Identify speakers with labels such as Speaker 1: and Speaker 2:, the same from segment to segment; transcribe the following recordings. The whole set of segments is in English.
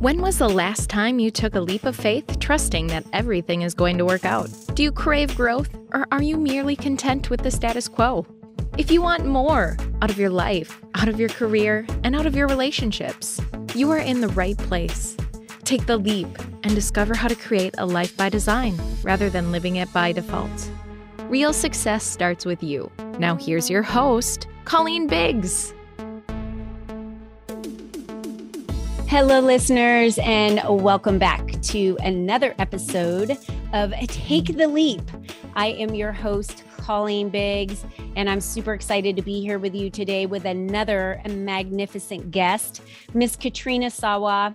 Speaker 1: When was the last time you took a leap of faith, trusting that everything is going to work out? Do you crave growth, or are you merely content with the status quo? If you want more out of your life, out of your career, and out of your relationships, you are in the right place. Take the leap and discover how to create a life by design rather than living it by default. Real success starts with you. Now here's your host, Colleen Biggs.
Speaker 2: Hello, listeners, and welcome back to another episode of Take the Leap. I am your host, Colleen Biggs, and I'm super excited to be here with you today with another magnificent guest, Miss Katrina Sawa.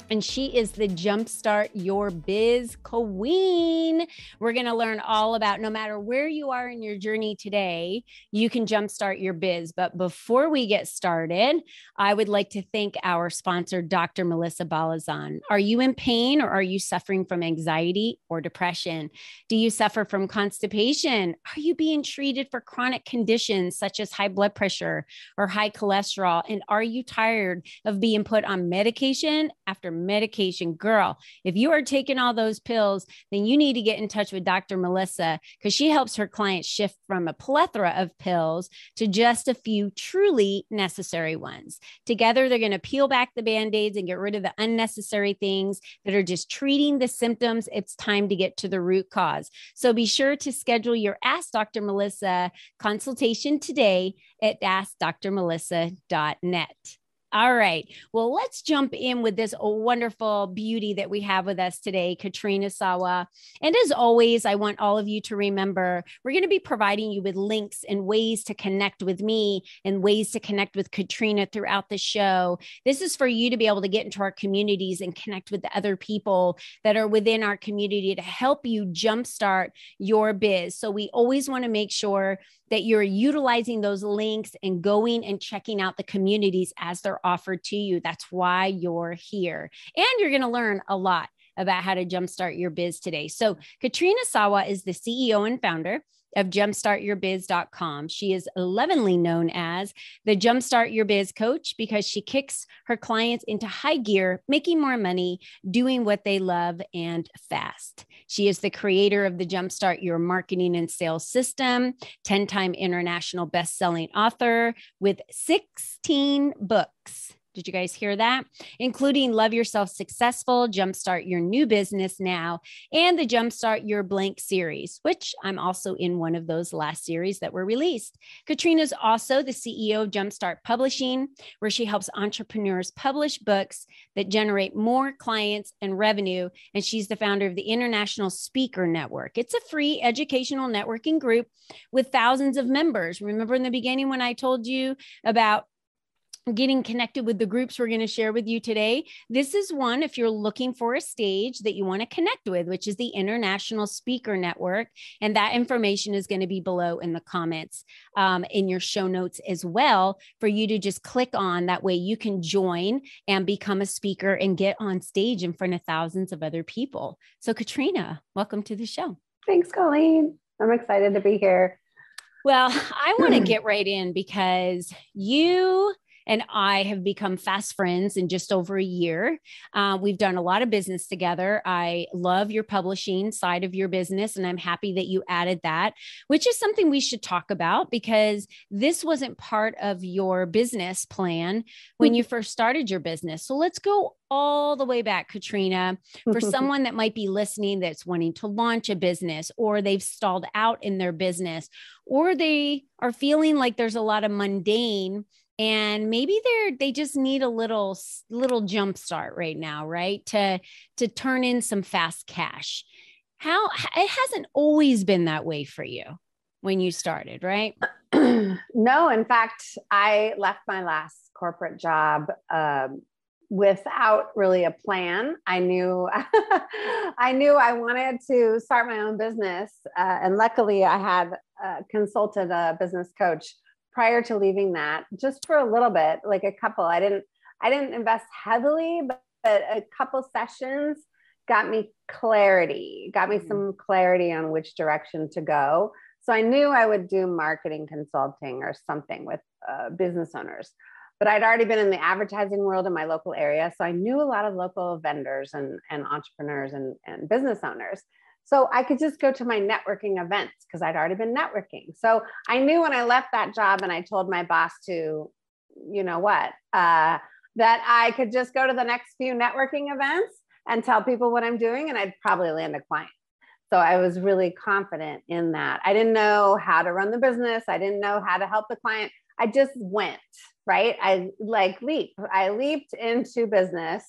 Speaker 2: And she is the JumpStart Your Biz Queen. We're going to learn all about, no matter where you are in your journey today, you can jumpstart your biz. But before we get started, I would like to thank our sponsor, Dr. Melissa Balazan. Are you in pain, or are you suffering from anxiety or depression? Do you suffer from constipation? Are you being treated for chronic conditions such as high blood pressure or high cholesterol? And are you tired of being put on medication after medication? Girl, if you are taking all those pills, then you need to get in touch with Dr. Melissa, because she helps her clients shift from a plethora of pills to just a few truly necessary ones. Together, they're going to peel back the Band-Aids and get rid of the unnecessary things that are just treating the symptoms. It's time to get to the root cause. So be sure to schedule your Ask Dr. Melissa consultation today at askdrmelissa.net. All right. Well, let's jump in with this wonderful beauty that we have with us today, Katrina Sawa. And as always, I want all of you to remember, we're going to be providing you with links and ways to connect with me and ways to connect with Katrina throughout the show. This is for you to be able to get into our communities and connect with the other people that are within our community to help you jumpstart your biz. So we always want to make sure that you're utilizing those links and going and checking out the communities as they're offered to you. That's why you're here. And you're going to learn a lot about how to jumpstart your biz today. So Katrina Sawa is the CEO and founder of JumpStartYourBiz.com. She is lovingly known as the JumpStart Your Biz Coach because she kicks her clients into high gear, making more money, doing what they love, and fast. She is the creator of the JumpStart Your Marketing and Sales System, 10-time international best-selling author with 16 books. Did you guys hear that? Including Love Yourself Successful, Jumpstart Your New Business Now, and the Jumpstart Your Blank series, which I'm also in one of those last series that were released. Katrina's also the CEO of Jumpstart Publishing, where she helps entrepreneurs publish books that generate more clients and revenue. And she's the founder of the International Speaker Network. It's a free educational networking group with thousands of members. Remember in the beginning when I told you about getting connected with the groups we're going to share with you today? This is one, if you're looking for a stage that you want to connect with, which is the International Speaker Network. And that information is going to be below in the comments in your show notes as well, for you to just click on. That way you can join and become a speaker and get on stage in front of thousands of other people. So Katrina, welcome to the show.
Speaker 3: Thanks, Colleen. I'm excited to be here.
Speaker 2: Well, I want to get right in because you and I have become fast friends in just over a year. We've done a lot of business together. I love your publishing side of your business, and I'm happy that you added that, which is something we should talk about because this wasn't part of your business plan when you first started your business. So let's go all the way back, Katrina, for someone that might be listening that's wanting to launch a business, or they've stalled out in their business, or they are feeling like there's a lot of mundane and maybe they just need a little jump start right now, right? To turn in some fast cash. How it hasn't always been that way for you when you started, right?
Speaker 3: No, in fact, I left my last corporate job without really a plan. I knew I wanted to start my own business, and luckily, I had consulted a business coach prior to leaving that, just for a little bit, like a couple. I didn't invest heavily, but a couple sessions got me some clarity on which direction to go. So I knew I would do marketing consulting or something with business owners. but I'd already been in the advertising world in my local area. So I knew a lot of local vendors and entrepreneurs and business owners. So I could just go to my networking events because I'd already been networking. So I knew when I left that job and I told my boss to, you know what, that I could just go to the next few networking events and tell people what I'm doing, and I'd probably land a client. So I was really confident in that. I didn't know how to run the business. I didn't know how to help the client. I just went, right? I leaped into business.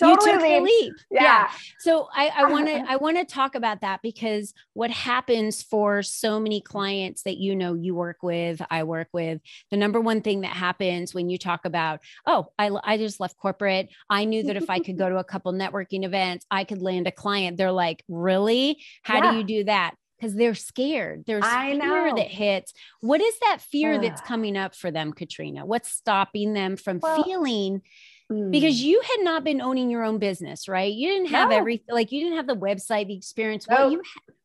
Speaker 2: Totally the leap.
Speaker 3: Yeah.
Speaker 2: So I want to talk about that, because what happens for so many clients that, you work with, I work with, the number one thing that happens when you talk about, oh, I just left corporate. I knew that if I could go to a couple networking events, I could land a client. They're like, really? How do you do that? Because they're scared. There's fear that hits. What is that fear that's coming up for them, Katrina? What's stopping them from feeling? Because you had not been owning your own business, right? You didn't have everything, like you didn't have the website, the experience.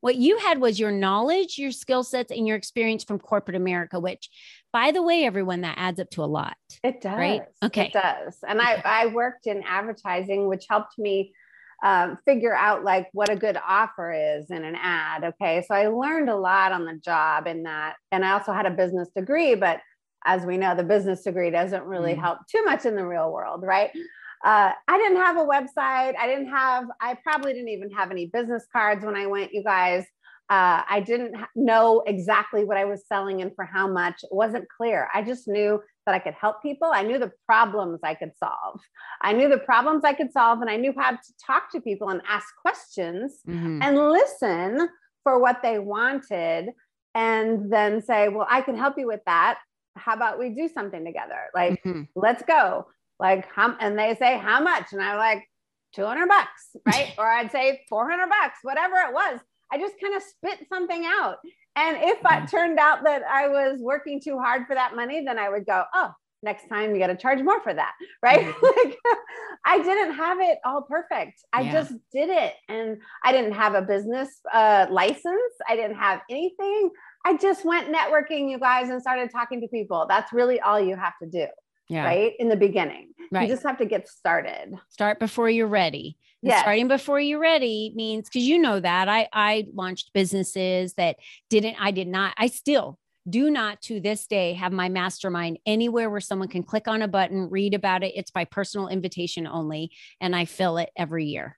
Speaker 2: What you had was your knowledge, your skill sets, and your experience from corporate America, which, by the way, everyone, that adds up to a lot.
Speaker 3: It does.
Speaker 2: Right? Okay.
Speaker 3: It does. And I worked in advertising, which helped me figure out like what a good offer is in an ad. Okay. So I learned a lot on the job in that. And I also had a business degree, but as we know, the business degree doesn't really help too much in the real world. Right. I didn't have a website. I probably didn't even have any business cards when I went, you guys. I didn't know exactly what I was selling and for how much. It wasn't clear. I just knew that I could help people. I knew the problems I could solve. And I knew how to talk to people and ask questions and listen for what they wanted, and then say, well, I can help you with that. How about we do something together? Like, let's go. Like, and they say, how much? And I'm like, $200, right? Or I'd say $400, whatever it was. I just kind of spit something out. And if it turned out that I was working too hard for that money, then I would go, oh, next time you got to charge more for that. Right. Like, I didn't have it all perfect. I just did it. And I didn't have a business license. I didn't have anything. I just went networking, you guys, and started talking to people. That's really all you have to do. Yeah. Right. In the beginning. Right. You just have to get started.
Speaker 2: Start before you're ready. Yeah. Starting before you're ready means, because you know that I launched businesses that I still do not to this day have my mastermind anywhere where someone can click on a button, read about it. It's by personal invitation only. And I fill it every year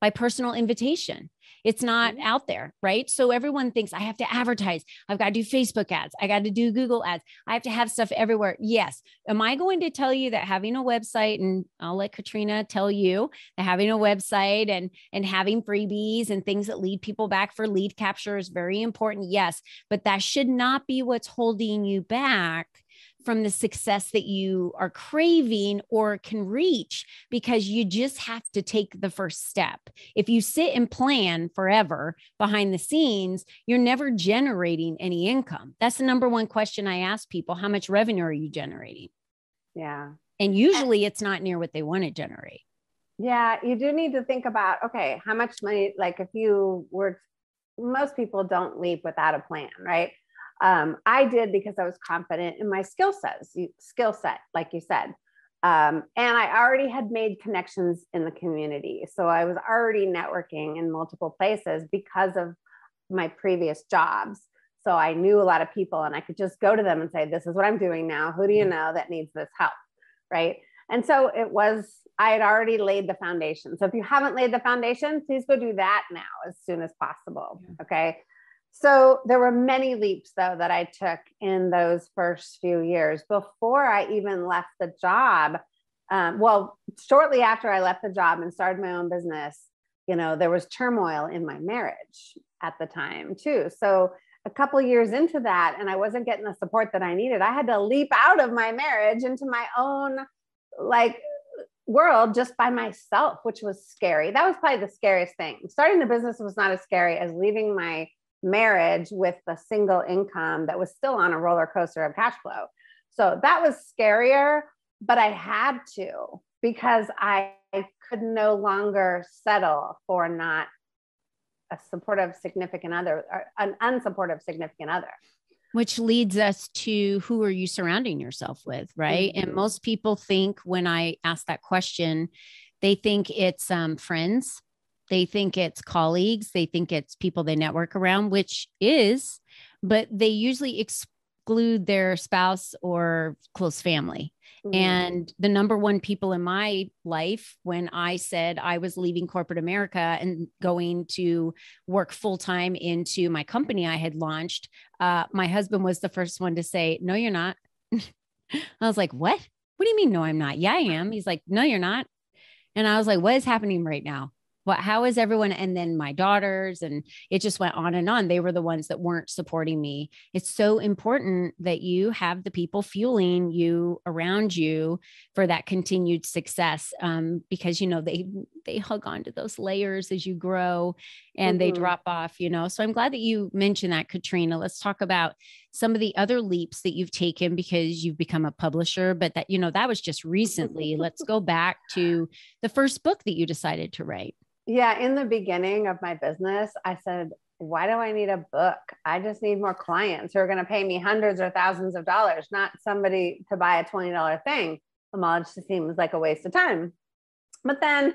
Speaker 2: by personal invitation. It's not out there, right? So everyone thinks I have to advertise. I've got to do Facebook ads. I got to do Google ads. I have to have stuff everywhere. Yes. Am I going to tell you that having a website, and I'll let Katrina tell you that having a website and having freebies and things that lead people back for lead capture is very important. Yes. But that should not be what's holding you back from the success that you are craving or can reach, because you just have to take the first step. If you sit and plan forever behind the scenes, you're never generating any income. That's the number one question I ask people. How much revenue are you generating?
Speaker 3: Yeah.
Speaker 2: And usually it's not near what they want to generate.
Speaker 3: Yeah. You do need to think about, okay, how much money, like if you were, most people don't leap without a plan, right? I did because I was confident in my skill set, like you said. And I already had made connections in the community. So I was already networking in multiple places because of my previous jobs. So I knew a lot of people, and I could just go to them and say, this is what I'm doing now. Who do you know that needs this help? Right. And so I had already laid the foundation. So if you haven't laid the foundation, please go do that now as soon as possible. Okay. So there were many leaps, though, that I took in those first few years before I even left the job. Shortly after I left the job and started my own business, there was turmoil in my marriage at the time, too. So a couple of years into that, and I wasn't getting the support that I needed, I had to leap out of my marriage into my own world just by myself, which was scary. That was probably the scariest thing. Starting a business was not as scary as leaving my marriage with a single income that was still on a roller coaster of cash flow. So that was scarier, but I had to, because I could no longer settle for not a supportive significant other, or an unsupportive significant other.
Speaker 2: Which leads us to, who are you surrounding yourself with, right?
Speaker 3: Mm-hmm.
Speaker 2: And most people think, when I ask that question, they think it's friends. They think it's colleagues. They think it's people they network around, which is, but they usually exclude their spouse or close family.
Speaker 3: Mm-hmm.
Speaker 2: And the number one people in my life, when I said I was leaving corporate America and going to work full time into my company I had launched, my husband was the first one to say, "No, you're not." I was like, "What? What do you mean? No, I'm not." "Yeah, I am." He's like, "No, you're not." And I was like, "What is happening right now? How is everyone?" And then my daughters, and it just went on and on. They were the ones that weren't supporting me. It's so important that you have the people fueling you around you for that continued success. Because, they hug onto those layers as you grow and they drop off, So I'm glad that you mentioned that, Katrina. Let's talk about some of the other leaps that you've taken, because you've become a publisher, but that was just recently. Let's go back to the first book that you decided to write.
Speaker 3: Yeah. In the beginning of my business, I said, why do I need a book? I just need more clients who are going to pay me hundreds or thousands of dollars, not somebody to buy a $20 thing. It just seems like a waste of time. But then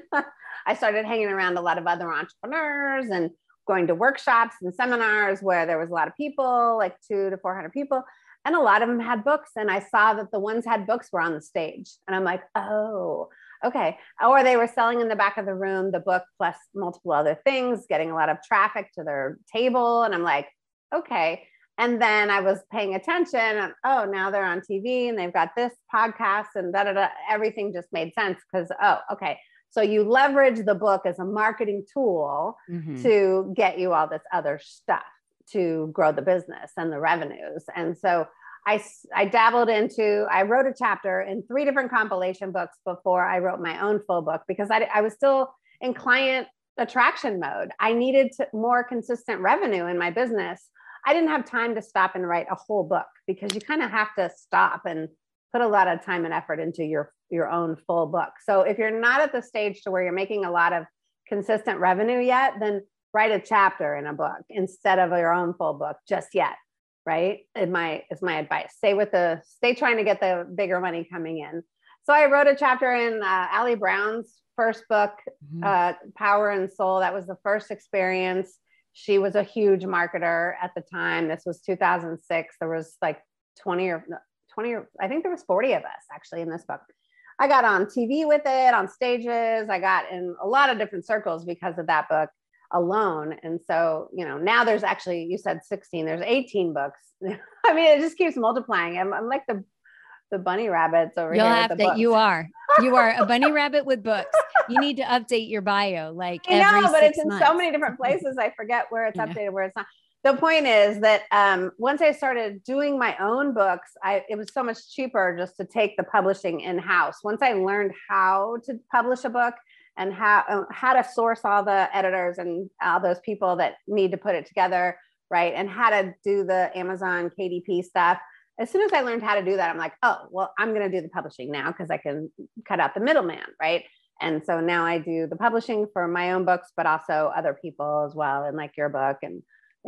Speaker 3: I started hanging around a lot of other entrepreneurs and going to workshops and seminars where there was a lot of people, like 200 to 400 people. And a lot of them had books. And I saw that the ones had books were on the stage. And I'm like, oh, okay. Or they were selling in the back of the room, the book plus multiple other things, getting a lot of traffic to their table. And I'm like, okay. And then I was paying attention and, oh, now they're on TV and they've got this podcast and da, da, da. Everything just made sense because, oh, okay. So you leverage the book as a marketing tool to get you all this other stuff to grow the business and the revenues. And so I dabbled into, I wrote a chapter in 3 different compilation books before I wrote my own full book, because I was still in client attraction mode. I needed more consistent revenue in my business. I didn't have time to stop and write a whole book, because you kind of have to stop and put a lot of time and effort into your own full book. So if you're not at the stage to where you're making a lot of consistent revenue yet, then write a chapter in a book instead of your own full book just yet. Right? Is my advice. Stay trying to get the bigger money coming in. So I wrote a chapter in Allie Brown's first book, Power and Soul. That was the first experience. She was a huge marketer at the time. This was 2006. There was like 20 or I think there was 40 of us actually in this book. I got on TV with it, on stages. I got in a lot of different circles because of that book alone. And so, now there's actually, you said 16, there's 18 books. I mean, it just keeps multiplying. I'm like the bunny rabbits over here.
Speaker 2: You are a bunny rabbit with books. You need to update your bio but
Speaker 3: it's in so many different places. I forget where it's updated, where it's not. The point is that once I started doing my own books, it was so much cheaper just to take the publishing in-house. Once I learned how to publish a book and how to source all the editors and all those people that need to put it together, right? And how to do the Amazon KDP stuff. As soon as I learned how to do that, I'm like, oh, well, I'm going to do the publishing now because I can cut out the middleman, right? And so now I do the publishing for my own books, but also other people as well, and like your book. And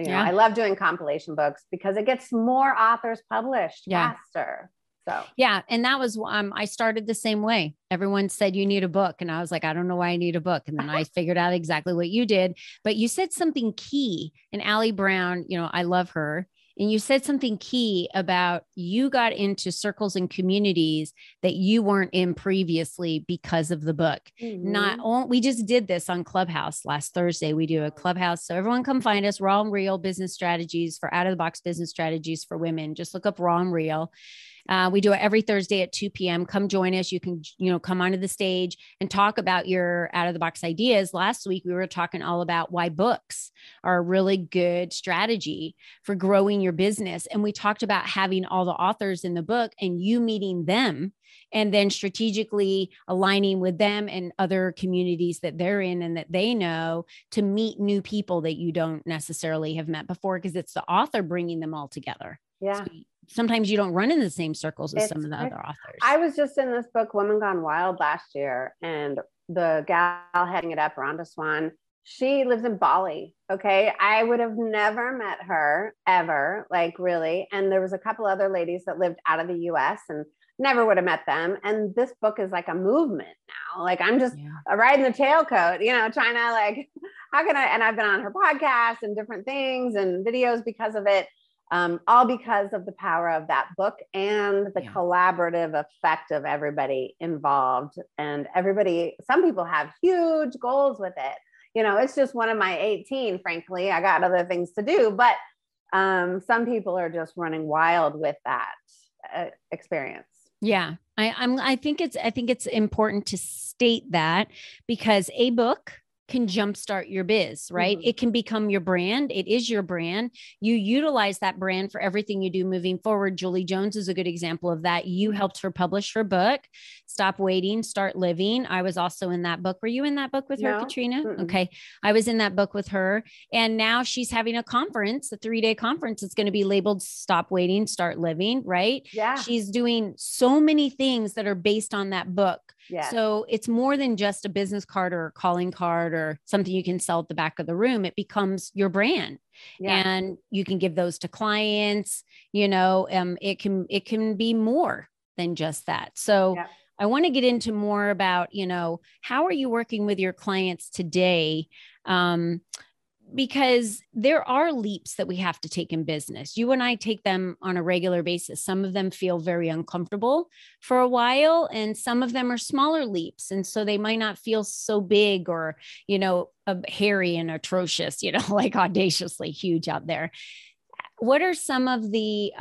Speaker 3: I love doing compilation books because it gets more authors published faster. So,
Speaker 2: yeah. And that was, I started the same way. Everyone said you need a book. And I was like, I don't know why I need a book. And then I figured out exactly what you did, but you said something key. And Allie Brown, I love her. And you said something key about you got into circles and communities that you weren't in previously because of the book. We just did this on Clubhouse last Thursday. We do a Clubhouse. So everyone come find us, Raw and Real Business Strategies for Out of the Box Business Strategies for Women. Just look up Raw and Real. We do it every Thursday at 2 p.m. Come join us. You can, come onto the stage and talk about your out of the box ideas. Last week, we were talking all about why books are a really good strategy for growing your business. And we talked about having all the authors in the book and you meeting them and then strategically aligning with them and other communities that they're in and that they know to meet new people that you don't necessarily have met before, because it's the author bringing them all together.
Speaker 3: Yeah.
Speaker 2: So sometimes you don't run in the same circles as some of the other authors.
Speaker 3: I was just in this book, Women Gone Wild, last year, and the gal heading it up, Rhonda Swan, She lives in Bali. Okay. I would have never met her ever, like really. And there was a couple other ladies that lived out of the US and never would have met them. And this book is like a movement now. Like I'm just riding the tailcoat, trying to like, how can I, and I've been on her podcast and different things and videos because of it. All because of the power of that book and the collaborative effect of everybody involved and some people have huge goals with it. It's just one of my 18, frankly. I got other things to do, but some people are just running wild with that experience.
Speaker 2: Yeah. I think it's important to state that because a book can jumpstart your biz, right? Mm-hmm. It can become your brand. It is your brand. You utilize that brand for everything you do moving forward. Julie Jones is a good example of that. You helped her publish her book, Stop Waiting, Start Living. I was also in that book. Were you in that book with her, Katrina? Mm-mm. Okay. I was in that book with her. And now she's having a conference, a 3-day conference. It's going to be labeled Stop Waiting, Start Living, right?
Speaker 3: Yeah.
Speaker 2: She's doing so many things that are based on that book.
Speaker 3: Yes.
Speaker 2: So it's more than just a business card or a calling card or something you can sell at the back of the room. It becomes your brand and you can give those to clients, it can be more than just that. So I want to get into more about, how are you working with your clients today? Because there are leaps that we have to take in business. You and I take them on a regular basis. Some of them feel very uncomfortable for a while, and some of them are smaller leaps. And so they might not feel so big or, hairy and atrocious, like audaciously huge out there. What are some of the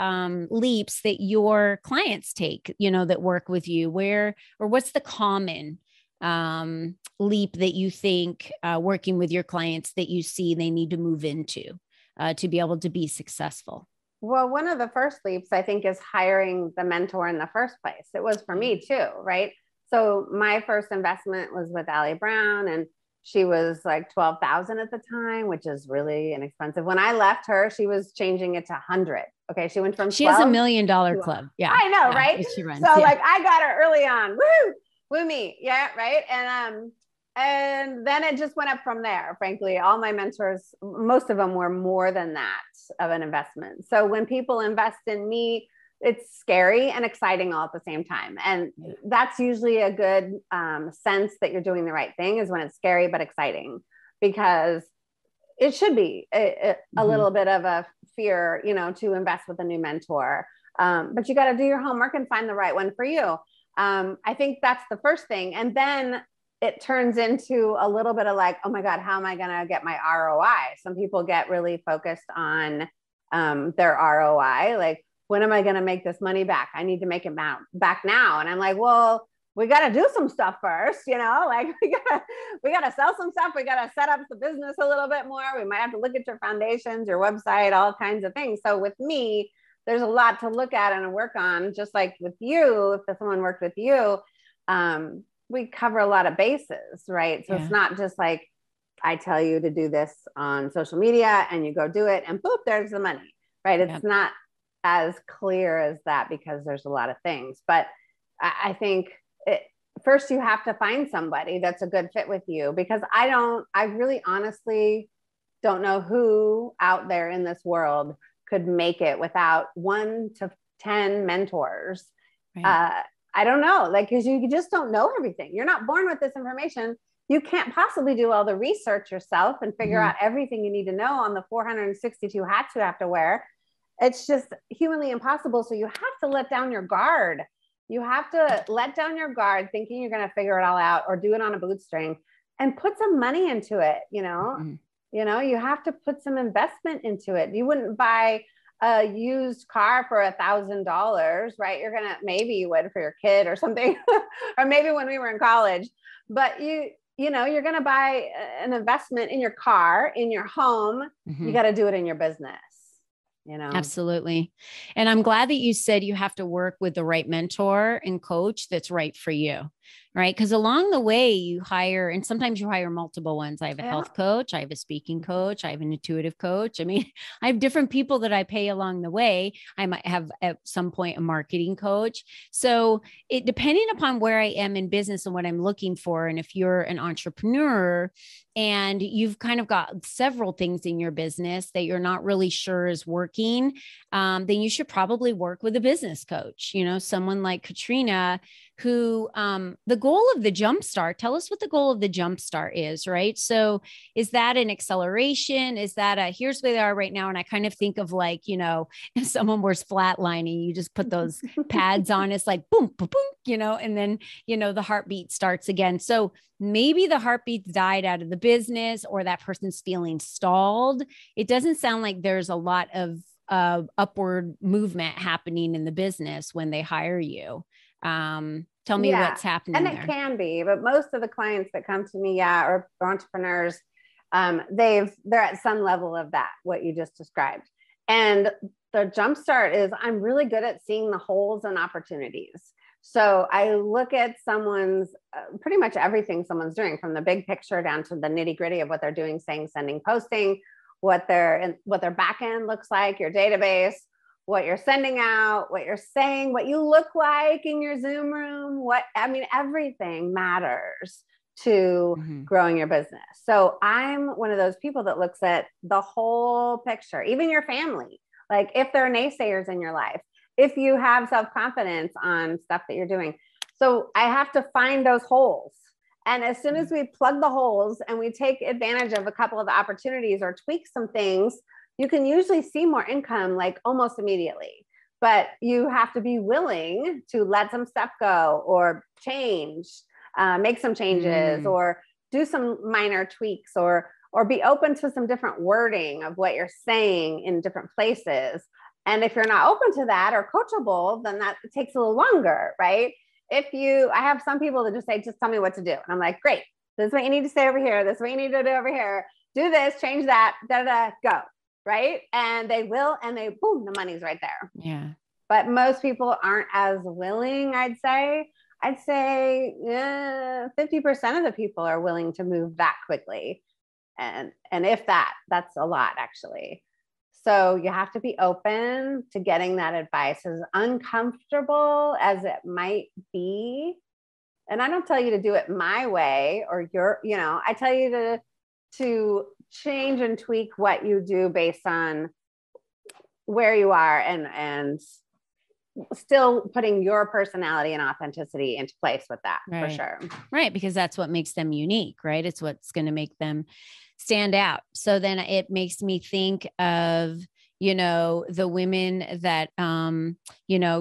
Speaker 2: leaps that your clients take, that work with you? What's the common leap that you think working with your clients that you see they need to move into to be able to be successful?
Speaker 3: Well, one of the first leaps I think is hiring the mentor in the first place. It was for me too, right? So my first investment was with Allie Brown and she was like 12,000 at the time, which is really inexpensive. When I left her, she was changing it to 100. Okay. She went from 12.
Speaker 2: She has $1 million club. Yeah.
Speaker 3: I know. Right.
Speaker 2: She runs,
Speaker 3: so like I got her early on. Woo me. Yeah. Right. And then it just went up from there. Frankly, all my mentors, most of them were more than that of an investment. So when people invest in me, it's scary and exciting all at the same time. And that's usually a good sense that you're doing the right thing is when it's scary, but exciting, because it should be a little bit of a fear, to invest with a new mentor. But you got to do your homework and find the right one for you. I think that's the first thing. And then it turns into a little bit of like, oh my God, how am I going to get my ROI? Some people get really focused on their ROI. Like, when am I going to make this money back? I need to make it back now. And I'm like, well, we got to do some stuff first, like we got to sell some stuff. We got to set up the business a little bit more. We might have to look at your foundations, your website, all kinds of things. So with me, there's a lot to look at and work on, just like with you, if someone worked with you, we cover a lot of bases, right? So it's not just like, I tell you to do this on social media and you go do it and boop, there's the money, right? It's not as clear as that because there's a lot of things, but I think first you have to find somebody that's a good fit with you, because I really honestly don't know who out there in this world could make it without 1 to 10 mentors. Right. I don't know, cause you just don't know everything. You're not born with this information. You can't possibly do all the research yourself and figure out everything you need to know on the 462 hats you have to wear. It's just humanly impossible. So you have to let down your guard. You have to let down your guard thinking you're going to figure it all out or do it on a bootstring and put some money into it. You have to put some investment into it. You wouldn't buy a used car for $1,000, right? Maybe you would for your kid or something, or maybe when we were in college, but you're going to buy an investment in your car, in your home. You got to do it in your business.
Speaker 2: Absolutely. And I'm glad that you said you have to work with the right mentor and coach that's right for you. right? Because along the way you hire, and sometimes you hire multiple ones. I have a health coach, I have a speaking coach, I have an intuitive coach. I mean, I have different people that I pay along the way. I might have at some point a marketing coach. So it depending upon where I am in business and what I'm looking for. And if you're an entrepreneur and you've kind of got several things in your business that you're not really sure is working, then you should probably work with a business coach, someone like Katrina, who the goal of the JumpStart, tell us what the goal of the JumpStart is, right? So is that an acceleration? Is that here's where they are right now? And I kind of think of like, if someone was flatlining, you just put those pads on, it's like boom, boom, boom, and then, the heartbeat starts again. So maybe the heartbeat died out of the business or that person's feeling stalled. It doesn't sound like there's a lot of upward movement happening in the business when they hire you. Tell me what's happening
Speaker 3: and
Speaker 2: there.
Speaker 3: It can be, but most of the clients that come to me, or entrepreneurs, they're at some level of that, what you just described. And the jumpstart is I'm really good at seeing the holes and opportunities. So I look at someone's pretty much everything someone's doing, from the big picture down to the nitty gritty of what they're doing, saying, sending, posting, what their back end looks like, your database, what you're sending out, what you're saying, what you look like in your Zoom room, everything matters to growing your business. So I'm one of those people that looks at the whole picture, even your family. Like if there are naysayers in your life, if you have self-confidence on stuff that you're doing. So I have to find those holes. And as soon as we plug the holes and we take advantage of a couple of the opportunities or tweak some things, you can usually see more income like almost immediately. But you have to be willing to let some stuff go or change, make some changes or do some minor tweaks or be open to some different wording of what you're saying in different places. And if you're not open to that or coachable, then that takes a little longer, right? I have some people that just say, just tell me what to do. And I'm like, great, this is what you need to say over here. This is what you need to do over here. Do this, change that, go. Right. And they will, and boom, the money's right there.
Speaker 2: Yeah.
Speaker 3: But most people aren't as willing, I'd say 50% of the people are willing to move that quickly. And if that's a lot actually. So you have to be open to getting that advice, as uncomfortable as it might be. And I don't tell you to do it my way or I tell you to change and tweak what you do based on where you are and still putting your personality and authenticity into place with that, for sure.
Speaker 2: Right. Because that's what makes them unique, right? It's what's going to make them stand out. So then it makes me think of, the women that,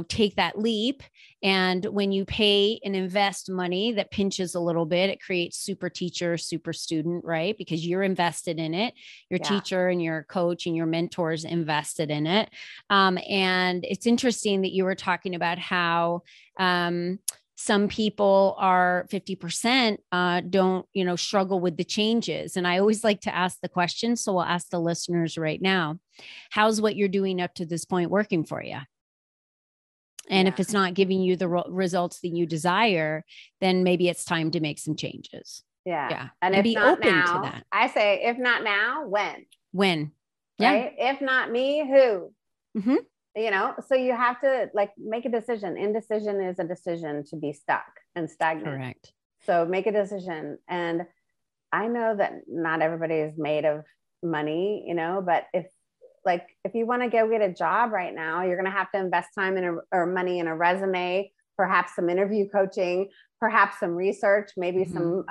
Speaker 2: take that leap. And when you pay and invest money that pinches a little bit, it creates super teacher, super student, right? Because you're invested in it. Your teacher and your coach and your mentors invested in it. And it's interesting that you were talking about how, some people are 50% don't, struggle with the changes. And I always like to ask the question. So we'll ask the listeners right now, how's what you're doing up to this point working for you? And if it's not giving you the results that you desire, then maybe it's time to make some changes.
Speaker 3: Yeah. And if
Speaker 2: be
Speaker 3: not
Speaker 2: open
Speaker 3: now,
Speaker 2: to that.
Speaker 3: I say, if not now, when?
Speaker 2: When?
Speaker 3: Right? If not me, who? So you have to make a decision. Indecision is a decision to be stuck and stagnant.
Speaker 2: Correct.
Speaker 3: So make a decision. And I know that not everybody is made of money, but if you want to go get a job right now, you're going to have to invest time or money in a resume, perhaps some interview coaching, perhaps some research, maybe some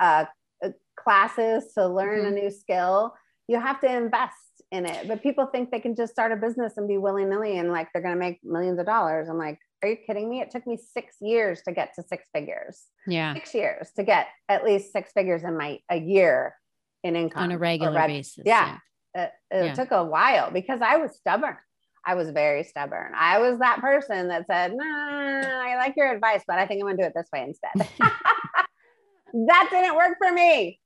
Speaker 3: classes to learn a new skill. You have to invest in it. But people think they can just start a business and be willy-nilly and they're going to make millions of dollars. I'm like, are you kidding me? It took me 6 years to get to 6 figures.
Speaker 2: Yeah.
Speaker 3: 6 years to get at least 6 figures in a year in income.
Speaker 2: On a regular basis.
Speaker 3: Yeah. It took a while because I was stubborn. I was very stubborn. I was that person that said, nah, I like your advice, but I think I'm going to do it this way instead. That didn't work for me.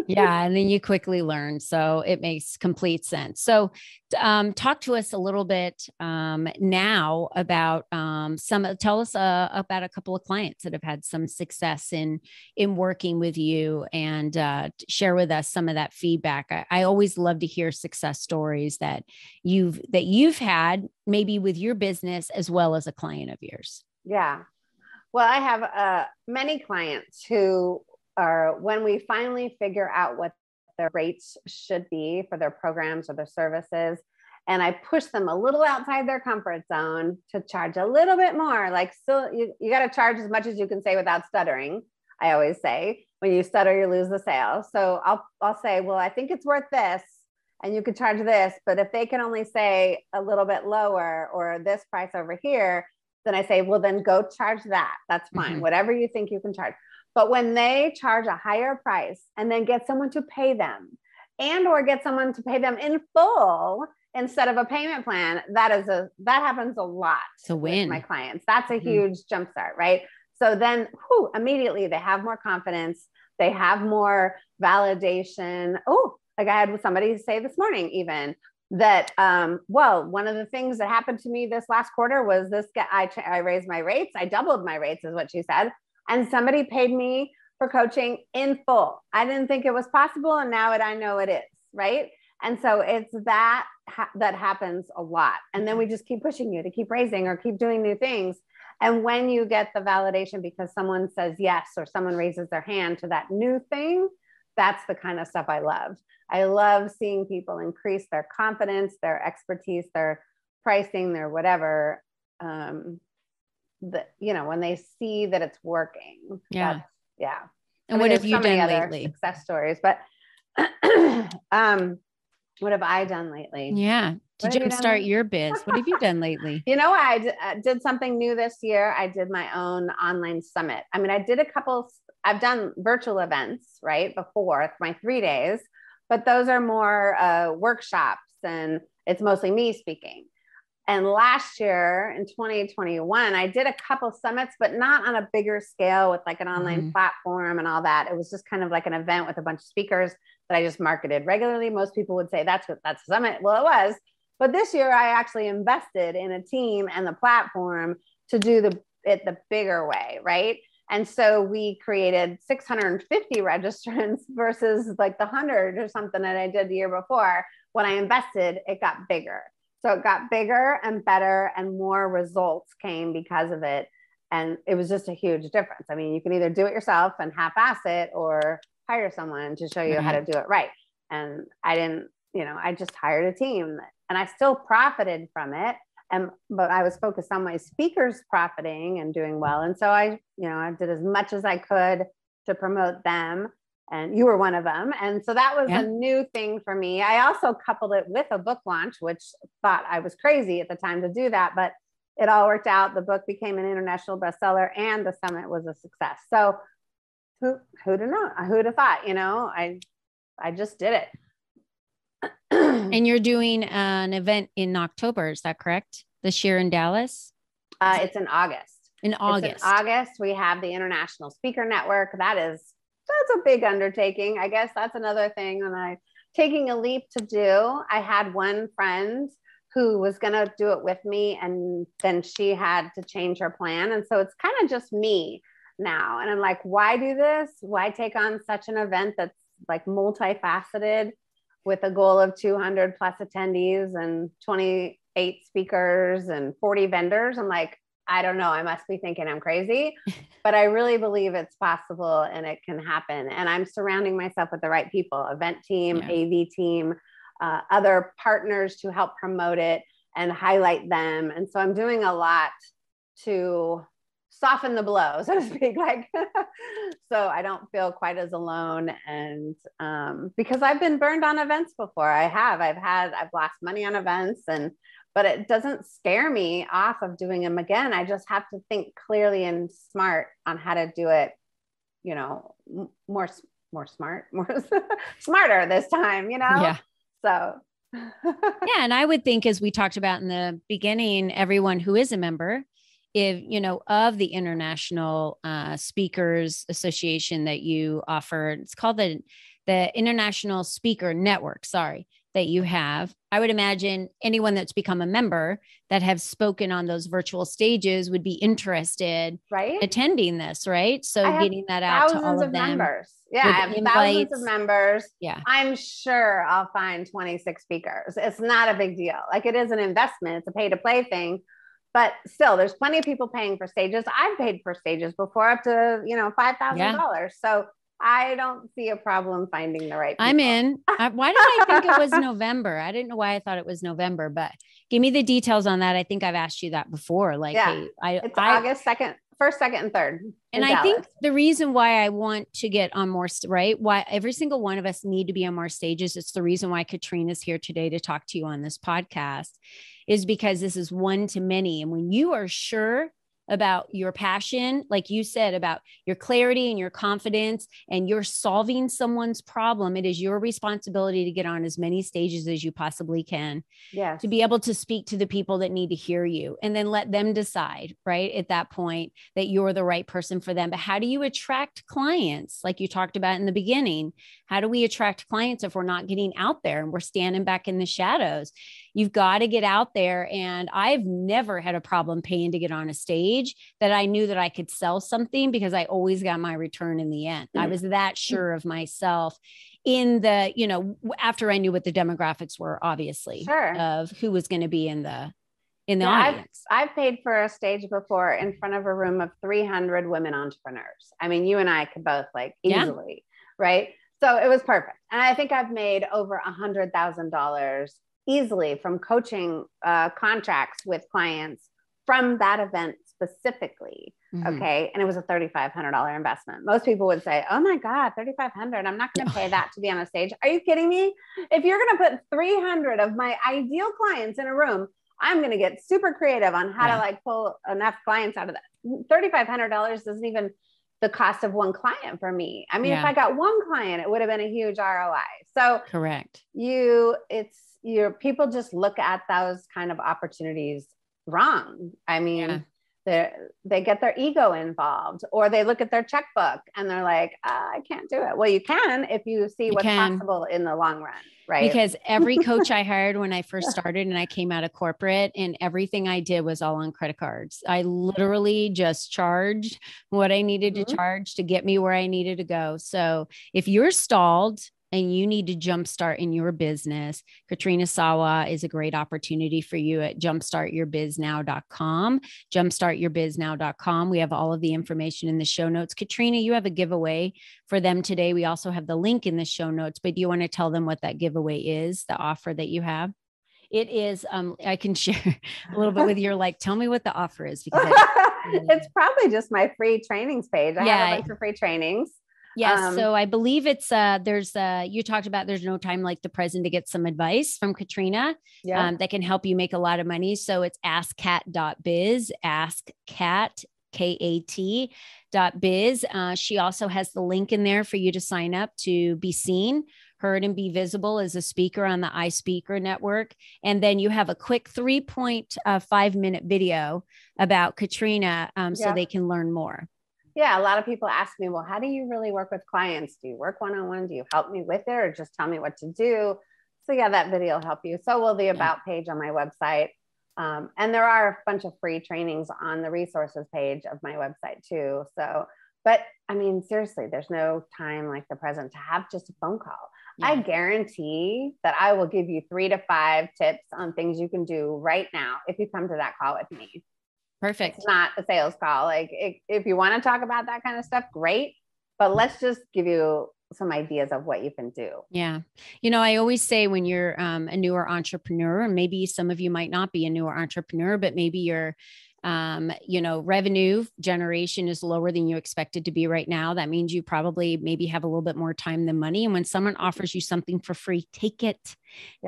Speaker 2: Yeah. And then you quickly learn. So it makes complete sense. So talk to us a little bit now about tell us about a couple of clients that have had some success in working with you, and share with us some of that feedback. I always love to hear success stories that you've had maybe with your business as well as a client of yours.
Speaker 3: Yeah. Well, I have many clients who are, when we finally figure out what their rates should be for their programs or their services, and I push them a little outside their comfort zone to charge a little bit more. Like, still, you got to charge as much as you can say without stuttering. I always say, when you stutter, you lose the sale. So I'll say, well, I think it's worth this, and you could charge this. But if they can only say a little bit lower, or this price over here, then I say, well, then go charge that. That's fine. Whatever you think you can charge. But when they charge a higher price and then get someone to pay them, and or get someone to pay them in full instead of a payment plan, that happens a lot.
Speaker 2: It's a win.
Speaker 3: With my clients. That's a huge jumpstart, right? So then immediately they have more confidence. They have more validation. Oh, like I had somebody say this morning even that, well, one of the things that happened to me this last quarter was this guy, I raised my rates. I doubled my rates is what she said. And somebody paid me for coaching in full. I didn't think it was possible. And now I know it is, right? And so it's that happens a lot. And then we just keep pushing you to keep raising or keep doing new things. And when you get the validation because someone says yes, or someone raises their hand to that new thing, that's the kind of stuff I love. I love seeing people increase their confidence, their expertise, their pricing, their whatever, when they see that it's working.
Speaker 2: Yeah.
Speaker 3: Yeah.
Speaker 2: And what have you done lately?
Speaker 3: Success stories, but what have I done lately?
Speaker 2: Yeah. To jumpstart your biz. What have you done lately?
Speaker 3: I did something new this year. I did my own online summit. I mean, I've done virtual events, right? Before my 3 days, but those are more workshops, and it's mostly me speaking. And last year in 2021, I did a couple summits, but not on a bigger scale with like an online platform and all that. It was just kind of like an event with a bunch of speakers that I just marketed regularly. Most people would say that's a summit. Well, it was. But this year I actually invested in a team and the platform to do it the bigger way, right? And so we created 650 registrants versus like the 100 or something that I did the year before. When I invested, it got bigger. So it got bigger and better, and more results came because of it. And it was just a huge difference. I mean, you can either do it yourself and half-ass it, or hire someone to show you how to do it right. And I didn't, I just hired a team, and I still profited from it. But I was focused on my speakers profiting and doing well. And so I did as much as I could to promote them. And you were one of them. And so that was a new thing for me. I also coupled it with a book launch, which thought I was crazy at the time to do that, but it all worked out. The book became an international bestseller, and the summit was a success. So who'd have thought, I just did it.
Speaker 2: And you're doing an event in October. Is that correct? This year in Dallas?
Speaker 3: It's in August.
Speaker 2: In August.
Speaker 3: We have the International Speaker Network. That's a big undertaking. I guess that's another thing. And I'm taking a leap to do. I had one friend who was going to do it with me, and then she had to change her plan. And so it's kind of just me now. And I'm like, why do this? Why take on such an event that's like multifaceted with a goal of 200 plus attendees and 28 speakers and 40 vendors? I'm like, I don't know. I must be thinking I'm crazy, but I really believe it's possible and it can happen. And I'm surrounding myself with the right people, event team, AV team, other partners to help promote it and highlight them. And so I'm doing a lot to soften the blow, so to speak, so I don't feel quite as alone. And because I've been burned on events before. I've lost money on events, but it doesn't scare me off of doing them again. I just have to think clearly and smart on how to do it, smarter this time,
Speaker 2: Yeah.
Speaker 3: So.
Speaker 2: Yeah. And I would think, as we talked about in the beginning, everyone who is a member if, of the International Speakers Association that you offer. It's called the International Speaker Network, that you have. I would imagine anyone that's become a member that have spoken on those virtual stages would be interested in attending this, right? So getting that out to all of them.
Speaker 3: Members. Yeah, I have thousands of members.
Speaker 2: Yeah.
Speaker 3: I'm sure I'll find 26 speakers. It's not a big deal. Like, it is an investment. It's a pay to play thing. But still, there's plenty of people paying for stages. I've paid for stages before, up to, $5,000. So I don't see a problem finding the right people.
Speaker 2: I'm in. Why did I think it was November? I didn't know why I thought it was November, but give me the details on that. I think I've asked you that before. Like,
Speaker 3: hey, it's August 2nd, 1st, 2nd, and 3rd.
Speaker 2: And I think the reason why I want to get on more, why every single one of us need to be on more stages. It's the reason why Katrina's here today to talk to you on this podcast, is because this is one to many. And when you are sure about your passion, like you said, about your clarity and your confidence, and you're solving someone's problem, it is your responsibility to get on as many stages as you possibly can.
Speaker 3: Yes.
Speaker 2: To be able to speak to the people that need to hear you, and then let them decide, right, at that point, that you're the right person for them. But how do you attract clients? Like you talked about in the beginning, how do we attract clients if we're not getting out there and we're standing back in the shadows? You've got to get out there. And I've never had a problem paying to get on a stage that I knew that I could sell something, because I always got my return in the end. I was that sure of myself in the, after I knew what the demographics were, obviously, of who was going to be in the audience.
Speaker 3: I've paid for a stage before in front of a room of 300 women entrepreneurs. I mean, you and I could both easily, right? So it was perfect. And I think I've made over $100,000 easily from coaching contracts with clients from that event specifically. Okay. And it was a $3,500 investment. Most people would say, oh my God, $3,500. I'm not going to pay that to be on a stage. Are you kidding me? If you're going to put 300 of my ideal clients in a room, I'm going to get super creative on how to pull enough clients out of that. $3,500 isn't even the cost of one client for me. I mean, if I got one client, it would have been a huge ROI. So
Speaker 2: correct.
Speaker 3: Your people just look at those kind of opportunities wrong. I mean, they get their ego involved, or they look at their checkbook and they're like, I can't do it. Well, you can, if you see what's possible in the long run, right?
Speaker 2: Because every coach I hired when I first started and I came out of corporate, and everything I did was all on credit cards. I literally just charged what I needed to charge to get me where I needed to go. So if you're stalled and you need to jumpstart in your business, Katrina Sawa is a great opportunity for you at JumpStartYourBizNow.com, JumpStartYourBizNow.com. We have all of the information in the show notes. Katrina, you have a giveaway for them today. We also have the link in the show notes, but do you want to tell them what that giveaway is, the offer that you have? It is, I can share a little bit with you. Tell me what the offer is. Because
Speaker 3: it's probably just my free trainings page. I have a bunch of free trainings.
Speaker 2: Yes. So I believe it's, you talked about there's no time like the present to get some advice from Katrina that can help you make a lot of money. So it's askkat.biz, askkat, KAT.biz. She also has the link in there for you to sign up to be seen, heard, and be visible as a speaker on the iSpeaker network. And then you have a quick 3.5-minute video about Katrina so they can learn more.
Speaker 3: Yeah. A lot of people ask me, well, how do you really work with clients? Do you work one-on-one? Do you help me with it, or just tell me what to do? So that video will help you. So will the about page on my website. And there are a bunch of free trainings on the resources page of my website too. So, but I mean, seriously, there's no time like the present to have just a phone call. I guarantee that I will give you 3 to 5 tips on things you can do right now if you come to that call with me.
Speaker 2: Perfect.
Speaker 3: It's not a sales call. If you want to talk about that kind of stuff, great. But let's just give you some ideas of what you can do.
Speaker 2: Yeah. I always say when you're a newer entrepreneur, and maybe some of you might not be a newer entrepreneur, but maybe your revenue generation is lower than you expected to be right now. That means you probably maybe have a little bit more time than money. And when someone offers you something for free, take it.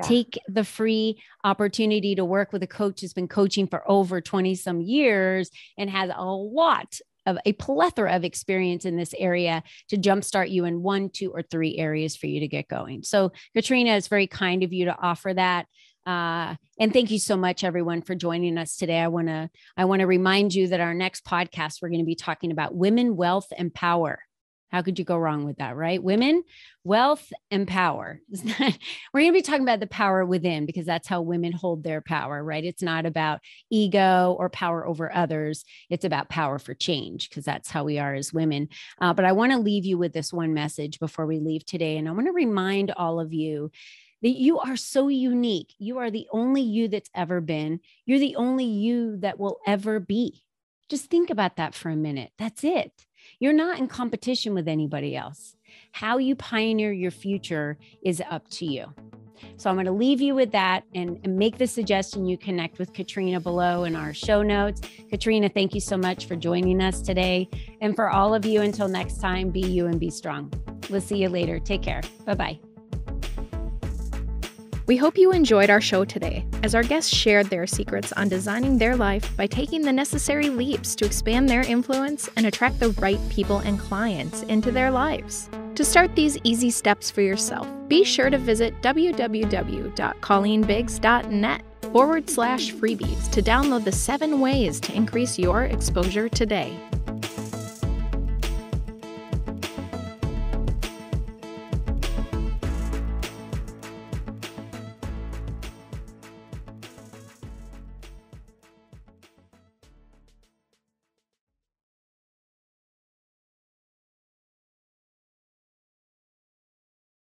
Speaker 2: Take the free opportunity to work with a coach who's been coaching for over 20 some years and has a plethora of experience in this area to jumpstart you in 1, 2, or 3 areas for you to get going. So Katrina, it's very kind of you to offer that. And thank you so much, everyone, for joining us today. I want to remind you that our next podcast, we're going to be talking about women, wealth, and power. How could you go wrong with that, right? Women, wealth, and power. We're going to be talking about the power within, because that's how women hold their power, right? It's not about ego or power over others. It's about power for change, because that's how we are as women. But I want to leave you with this one message before we leave today. And I want to remind all of you that you are so unique. You are the only you that's ever been. You're the only you that will ever be. Just think about that for a minute. That's it. You're not in competition with anybody else. How you pioneer your future is up to you. So I'm going to leave you with that and make the suggestion you connect with Katrina below in our show notes. Katrina, thank you so much for joining us today. And for all of you, until next time, be you and be strong. We'll see you later. Take care. Bye-bye.
Speaker 1: We hope you enjoyed our show today, as our guests shared their secrets on designing their life by taking the necessary leaps to expand their influence and attract the right people and clients into their lives. To start these easy steps for yourself, be sure to visit www.colleenbiggs.net/freebies to download the 7 ways to increase your exposure today.